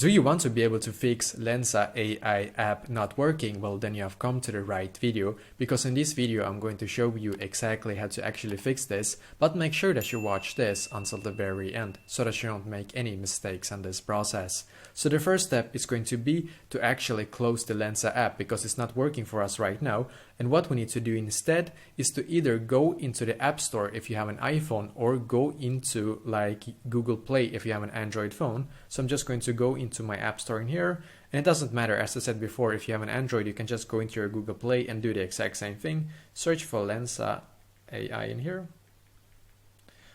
Do you want to be able to fix Lensa AI app not working? Well, then you have come to the right video, because in this video I'm going to show you exactly how to actually fix this, but make sure that you watch this until the very end so that you don't make any mistakes in this process. So the first step is going to be to actually close the Lensa app because it's not working for us right now. And what we need to do instead is to either go into the App Store if you have an iPhone, or go into like Google Play if you have an Android phone. So I'm just going to go into my App Store in here, and it doesn't matter, as I said before, if you have an Android you can just go into your Google Play and do the exact same thing. Search for Lensa AI in here.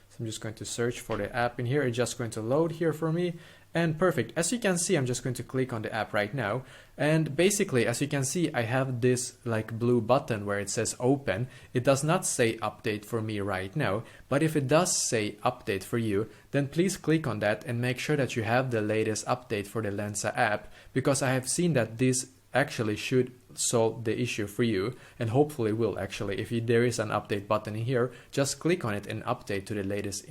So I'm just going to search for the app in here. It's just going to load here for me. And perfect. As you can see, I'm just going to click on the app right now. And basically, as you can see, I have this like blue button where it says open. It does not say update for me right now, but if it does say update for you, then please click on that and make sure that you have the latest update for the Lensa app, because I have seen that this actually should solve the issue for you, and hopefully will actually. If there is an update button in here, just click on it and update to the latest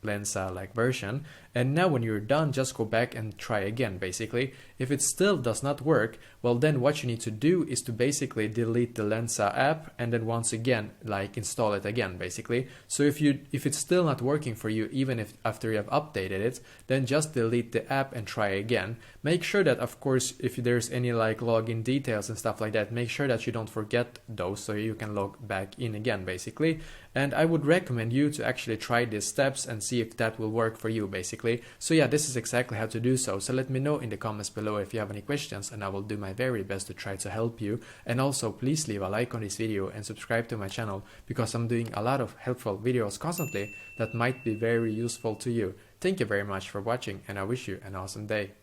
Lensa like version. And now when you're done, just go back and try again. Basically, if it still does not work, well then what you need to do is to basically delete the Lensa app and then once again like install it again basically. So if it's still not working for you, even if after you have updated it, then just delete the app and try again. Make sure that, of course, if there's any like login details and stuff like that, make sure that you don't forget those so you can log back in again basically. And I would recommend you to actually try these steps and see if that will work for you basically. So yeah, this is exactly how to do so. So let me know in the comments below if you have any questions, and I will do my very best to try to help you. And also please leave a like on this video and subscribe to my channel, because I'm doing a lot of helpful videos constantly that might be very useful to you. Thank you very much for watching, and I wish you an awesome day.